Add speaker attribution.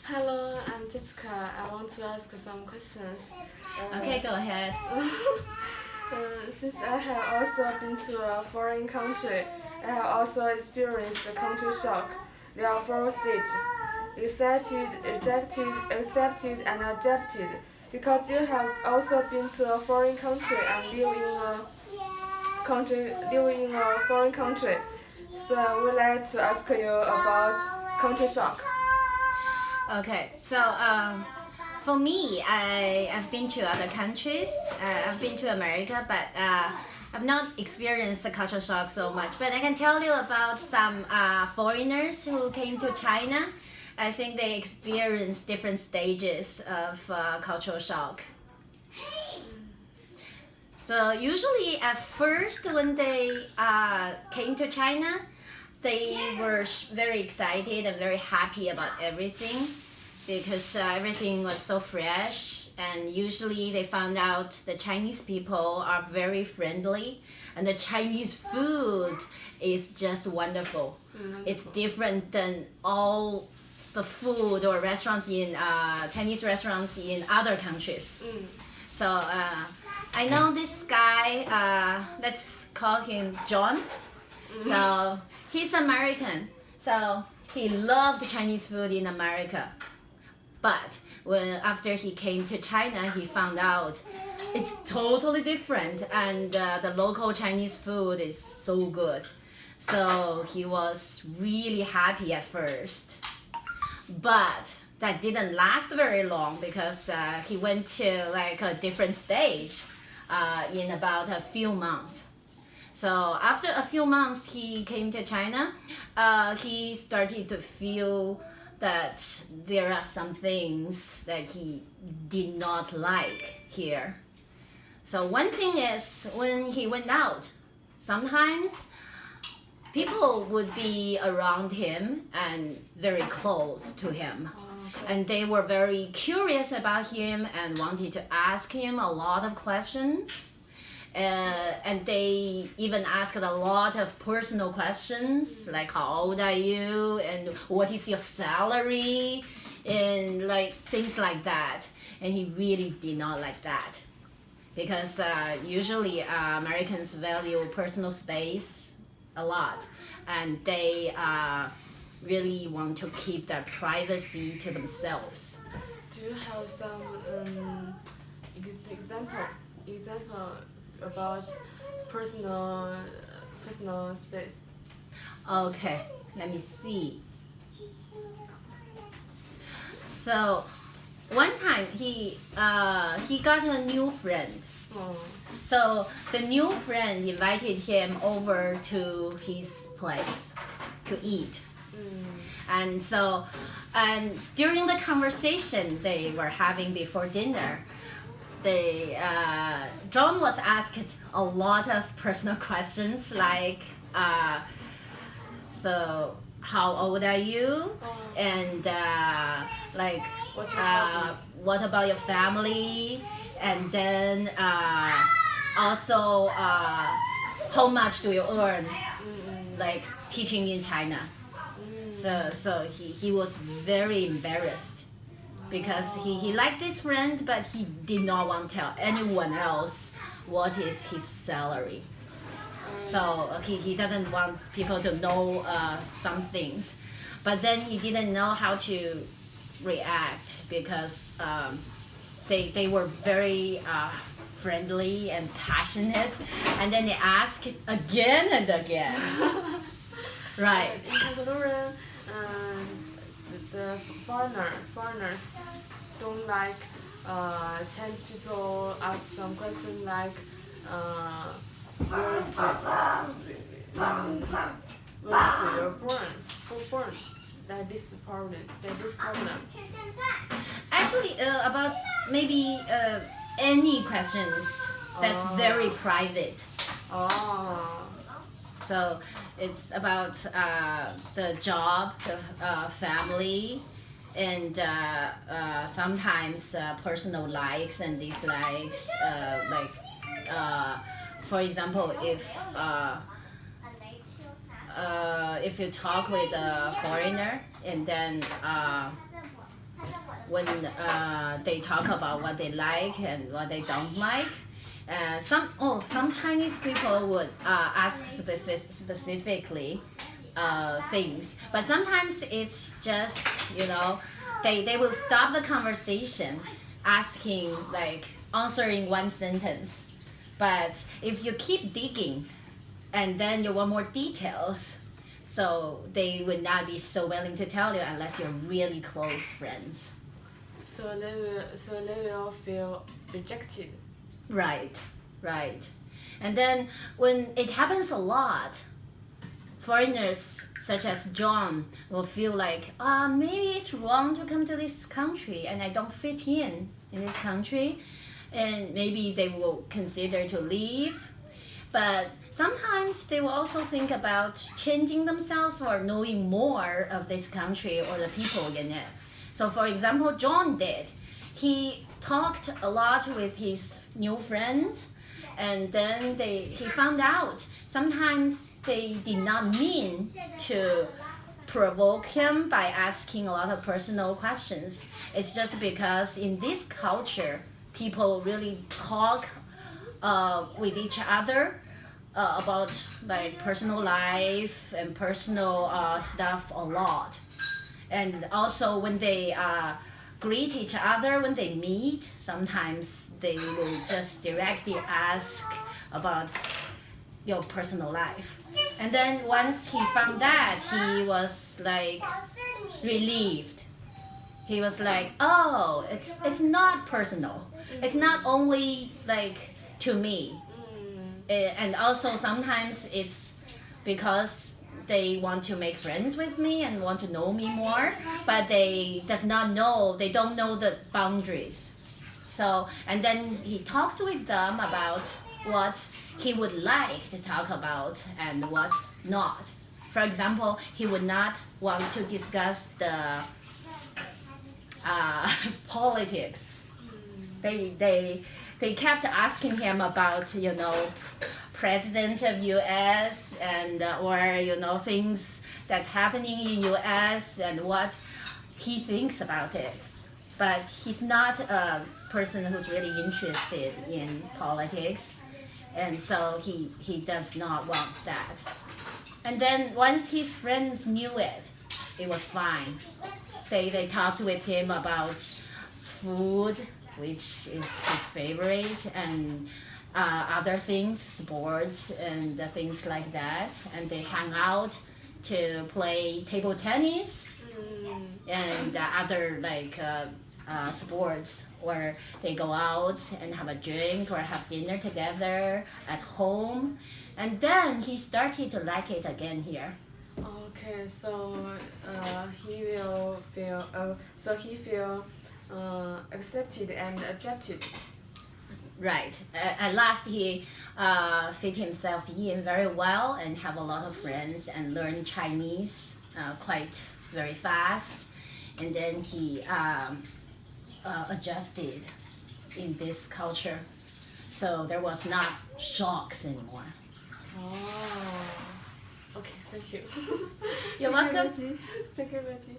Speaker 1: Hello, I'm Jessica. I want to ask some questions.
Speaker 2: Okay, go ahead.
Speaker 1: Since I have also been to a foreign country, I have also experienced the culture shock. There are four stages: excited, rejected, accepted, and adapted. Because you have also been to a foreign country and live in a foreign country, so I would like to ask you about culture shock.
Speaker 2: Okay, so for me, I've been to other countries. I've been to America, but I've not experienced the culture shock so much. But I can tell you about some foreigners who came to China. I think they experienced different stages of cultural shock. So usually at first when they came to China, they were very excited and very happy about everything because everything was so fresh, and usually they found out the Chinese people are very friendly and the Chinese food is just wonderful. It's different than all the food or restaurants in Chinese restaurants in other countries. So I know this guy, let's call him John. So he's American. So he loved Chinese food in America. But after he came to China, he found out it's totally different, and the local Chinese food is so good. So he was really happy at first. But that didn't last very long because he went to like a different stage in about a few months. So after a few months he came to China, he started to feel that there are some things that he did not like here. So one thing is when he went out, sometimes people would be around him and very close to him. And they were very curious about him and wanted to ask him a lot of questions. And they even asked a lot of personal questions like how old are you and what is your salary and like things like that. And he really did not like that because usually Americans value personal space a lot, and they really want to keep their privacy to themselves.
Speaker 1: Do you have some example about personal space?
Speaker 2: Okay, let me see. So one time he got a new friend.
Speaker 1: Oh.
Speaker 2: So the new friend invited him over to his place to eat. And so, and during the conversation they were having before dinner, John was asked a lot of personal questions like, so how old are you? And like, what about your family? And then also, how much do you earn, like teaching in China? So he was very embarrassed because he liked this friend, but he did not want to tell anyone else what is his salary. So he doesn't want people to know some things. But then he didn't know how to react because they were very friendly and passionate, and then they asked again and again. Right.
Speaker 1: In Honduran, the foreigners don't like Chinese people ask some questions like where do you born? Who born? That this problem.
Speaker 2: Actually, about maybe any questions that's very private.
Speaker 1: Oh.
Speaker 2: So it's about the job, the family, and sometimes personal likes and dislikes. For example, if you talk with a foreigner and then when they talk about what they like and what they don't like. Some Chinese people would ask specifically things, but sometimes it's just they will stop the conversation asking like answering one sentence. But if you keep digging and then you want more details, so they would not be so willing to tell you unless you're really close friends.
Speaker 1: So they will feel rejected.
Speaker 2: Right, right. And then when it happens a lot, foreigners such as John will feel like, maybe it's wrong to come to this country and I don't fit in this country. And maybe they will consider to leave. But sometimes they will also think about changing themselves or knowing more of this country or the people in it. So for example, John did. He talked a lot with his new friends, and then he found out sometimes they did not mean to provoke him by asking a lot of personal questions. It's just because in this culture, people really talk with each other about like personal life and personal stuff a lot. And also when they greet each other, when they meet, sometimes they will just directly ask about your personal life. And then once he found that, he was like relieved. He was like, oh, it's not personal. It's not only like to me. And also sometimes it's because they want to make friends with me and want to know me more, but they don't know the boundaries. So, and then he talked with them about what he would like to talk about and what not. For example, he would not want to discuss the politics. They kept asking him about president of U.S. and or things that's happening in U.S. and what he thinks about it. But he's not a person who's really interested in politics, and so he does not want that. And then once his friends knew it, it was fine. They talked with him about food, which is his favorite, and other things, sports and things like that. And they hang out to play table tennis and other sports, or they go out and have a drink or have dinner together at home. And then he started to like it again here.
Speaker 1: Okay, so he will feel accepted and adapted.
Speaker 2: Right. At last, he fit himself in very well and have a lot of friends and learn Chinese quite very fast. And then he adjusted in this culture. So there was not shocks anymore.
Speaker 1: Oh, okay, thank you.
Speaker 2: You're welcome.
Speaker 1: Thank you, Betty.